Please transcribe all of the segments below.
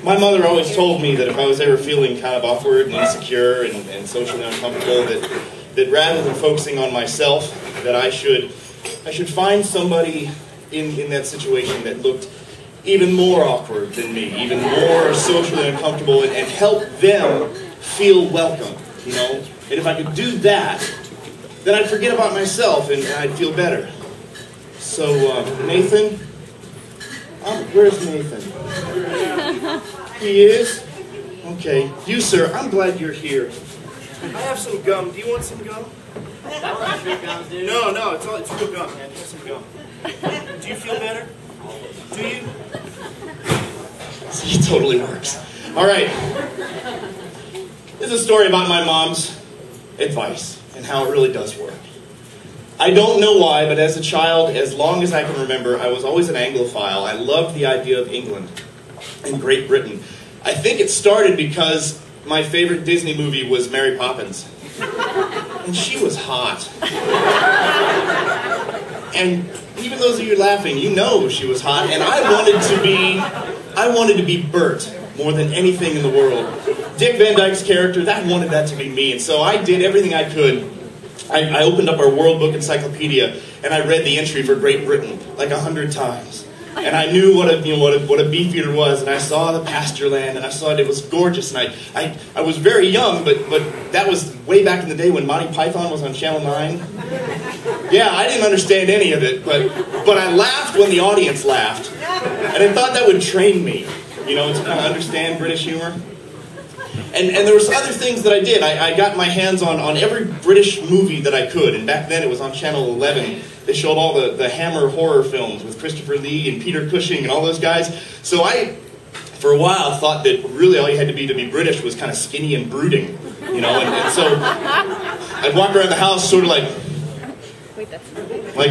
My mother always told me that if I was ever feeling kind of awkward and insecure and socially uncomfortable, that rather than focusing on myself, that I should find somebody in that situation that looked even more awkward than me, even more socially uncomfortable, and help them feel welcome, you know? And if I could do that, then I'd forget about myself and I'd feel better. So, Nathan? Where's Nathan? He is? Okay. You, sir, I'm glad you're here. I have some gum. Do you want some gum? No, it's good gum, man. Here's some gum. Do you feel better? Do you? It totally works. All right. This is a story about my mom's advice and how it really does work. I don't know why, but as a child, as long as I can remember, I was always an Anglophile. I loved the idea of England and Great Britain. I think it started because my favorite Disney movie was Mary Poppins. And she was hot. And even those of you laughing, you know she was hot. And I wanted to be Bert more than anything in the world. Dick Van Dyke's character, I wanted that to be me. And so I did everything I could. I opened up our World Book Encyclopedia and I read the entry for Great Britain like 100 times. And I knew what a beefeater was, and I saw the pasture land, and I saw it was gorgeous. And I was very young, but that was way back in the day when Monty Python was on Channel 9. Yeah, I didn't understand any of it, but I laughed when the audience laughed. And I thought that would train me, you know, to kind of understand British humor. And there was other things that I did. I got my hands on every British movie that I could, and back then it was on Channel 11. They showed all the Hammer horror films with Christopher Lee and Peter Cushing and all those guys. So I, for a while, thought that really all you had to be British was kind of skinny and brooding, you know. And so I'd walk around the house sort of like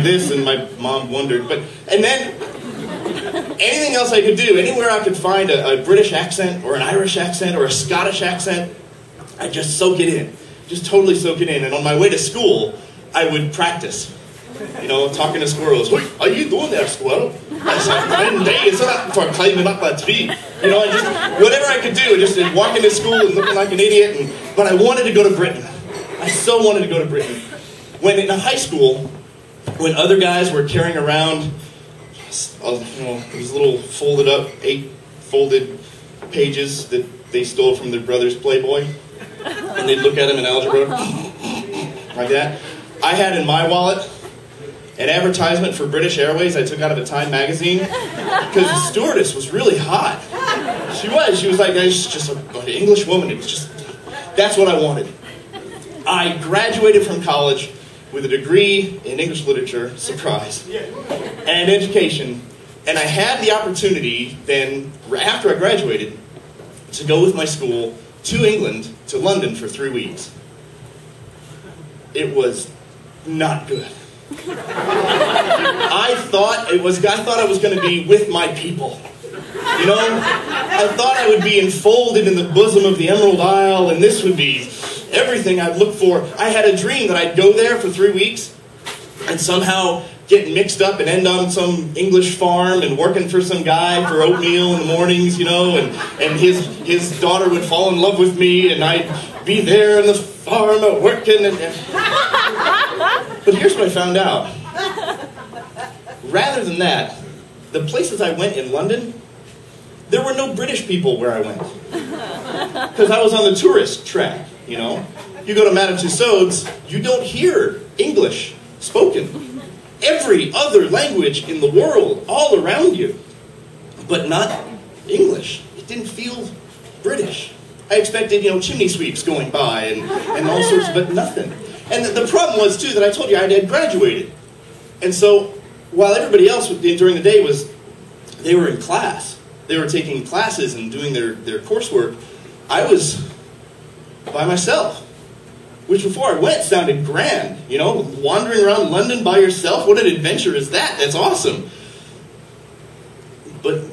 this, and my mom wondered. And then anything else I could do, anywhere I could find a British accent or an Irish accent or a Scottish accent, I'd just soak it in, just totally soak it in. And on my way to school, I would practice. You know, talking to squirrels. What are you doing there, squirrel? I said, 10 days for climbing up a tree. You know, just whatever I could do, just walking to school and looking like an idiot. But I wanted to go to Britain. I so wanted to go to Britain. When in high school, when other guys were carrying around, these little folded up, 8 folded pages that they stole from their brother's Playboy, and they'd look at them in algebra, like that. I had in my wallet an advertisement for British Airways I took out of a Time magazine, because the stewardess was really hot. She was like, she's just an English woman. It was just, that's what I wanted. I graduated from college with a degree in English literature, surprise, and education, and I had the opportunity then, after I graduated, to go with my school to England, to London for 3 weeks. It was not good. I thought I was going to be with my people. You know, I thought I would be enfolded in the bosom of the Emerald Isle, and this would be everything I'd look for. I had a dream that I'd go there for 3 weeks and somehow get mixed up and end on some English farm and working for some guy for oatmeal in the mornings, you know, and his daughter would fall in love with me, and I'd be there on the farm working. But here's what I found out. Rather than that, the places I went in London, there were no British people where I went. Because I was on the tourist track, you know. You go to Madame Tussauds, you don't hear English spoken. Every other language in the world, all around you, but not English. It didn't feel British. I expected, you know, chimney sweeps going by and all sorts, but nothing. And the problem was, too, that I told you I had graduated. And so, while everybody else during the day they were in class. They were taking classes and doing their coursework. I was by myself. Which before I went sounded grand. You know, wandering around London by yourself. What an adventure is that? That's awesome. But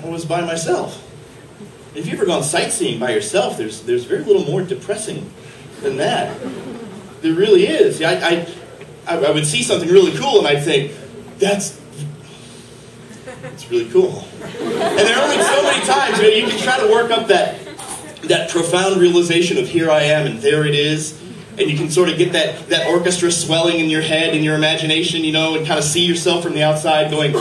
I was by myself. If you've ever gone sightseeing by yourself, there's very little more depressing than that. There really is. I would see something really cool and I'd think, It's really cool. And there are only so many times, you can try to work up that profound realization of here I am and there it is. And you can sort of get that orchestra swelling in your head, in your imagination, and kind of see yourself from the outside going.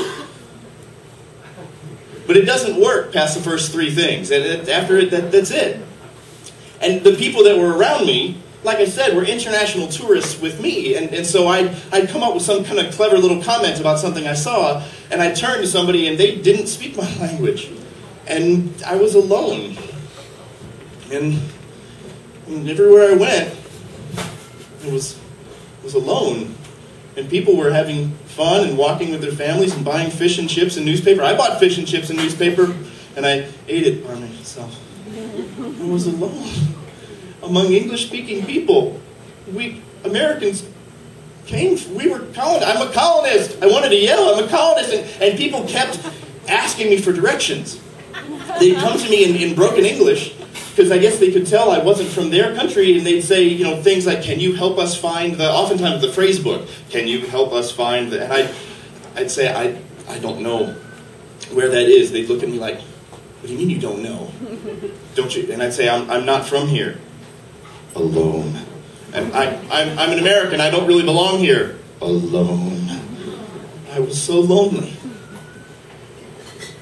But it doesn't work past the first three things. And after it, that's it. And the people that were around me, like I said, were international tourists with me. And so I'd come up with some kind of clever little comment about something I saw, and I'd turn to somebody and they didn't speak my language. And I was alone. And everywhere I went, I was alone. And people were having fun and walking with their families and buying fish and chips and newspaper. I bought fish and chips and newspaper, and I ate it by myself. I was alone among English-speaking people. We Americans we were colonists. I'm a colonist. I wanted to yell, I'm a colonist. And people kept asking me for directions. They'd come to me in broken English, because I guess they could tell I wasn't from their country, and they'd say, things like, can you help us find oftentimes the phrase book, can you help us find and I'd say, I don't know where that is. They'd look at me like, what do you mean you don't know? Don't you? And I'd say, I'm not from here. Alone. And I'm an American, I don't really belong here. Alone. I was so lonely.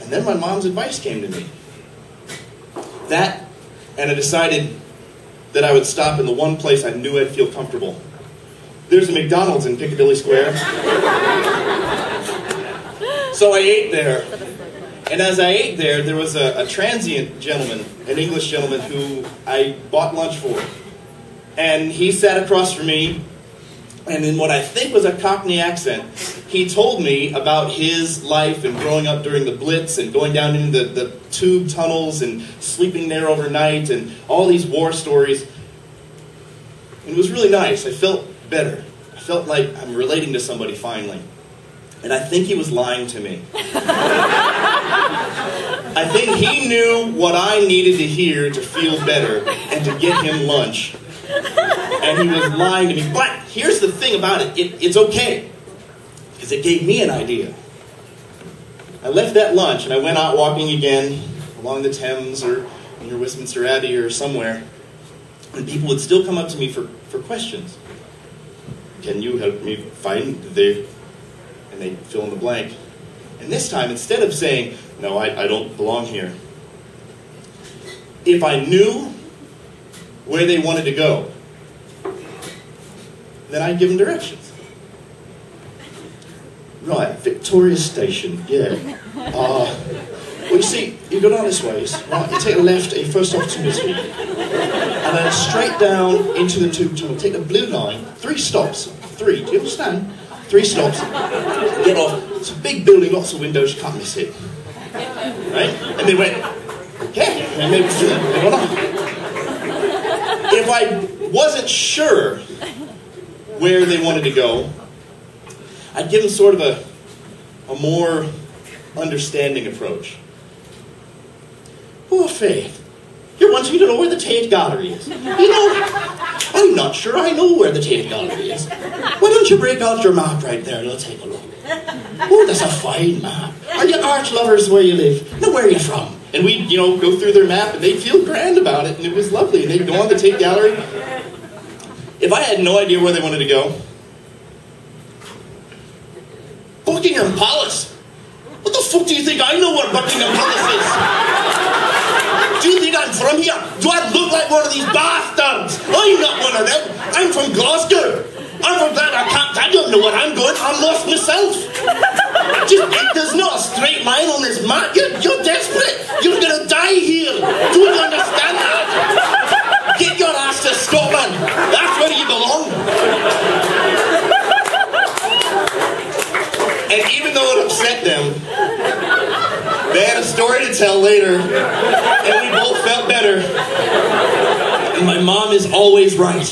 And then my mom's advice came to me. And I decided that I would stop in the one place I knew I'd feel comfortable. There's a McDonald's in Piccadilly Square. So I ate there. And as I ate there, there was a transient gentleman, an English gentleman, who I bought lunch for. And he sat across from me, and in what I think was a Cockney accent, he told me about his life and growing up during the Blitz and going down into the tube tunnels and sleeping there overnight and all these war stories. And it was really nice. I felt better. I felt like I'm relating to somebody finally. And I think he was lying to me. I think he knew what I needed to hear to feel better and to get him lunch. And he was lying to me. But here's the thing about it. It's okay. Because it gave me an idea. I left that lunch and I went out walking again along the Thames or near Westminster Abbey or somewhere. And people would still come up to me for questions. Can you help me find and they'd fill in the blank. And this time, instead of saying, no, I don't belong here, if I knew where they wanted to go, then I'd give them directions. Right, Victoria Station, yeah. Well, you see, you go down this way, right, you take a left, you first off to Misery, and then straight down into the tube tunnel, take the blue line, 3 stops, 3, do you understand? 3 stops, get off, it's a big building, lots of windows, you can't miss it. Right? And they went, okay, and they went on. If I wasn't sure where they wanted to go, I'd give them sort of a more understanding approach. Oh, Faith, you're wanting me to know where the Tate Gallery is. I'm not sure I know where the Tate Gallery is. Why don't you break out your map right there and let's take a look. Oh, that's a fine map. Are you art lovers where you live? Now, where are you from? And we'd, go through their map and they'd feel grand about it and it was lovely. And they'd go on the Tate Gallery. If I had no idea where they wanted to go, Buckingham Palace? What the fuck do you think I know where Buckingham Palace is? Do you think I'm from here? Do I look like one of these bastards? I'm not one of them. I'm from Glasgow. I'm from that. I don't know where I'm going. I'm lost myself. There's not a straight line on this map. You're desperate. You're going to die here. Do you understand that? Get your ass to Scotland. That's where you belong. And even though it upset them, they had a story to tell later, and we both felt better. And my mom is always right.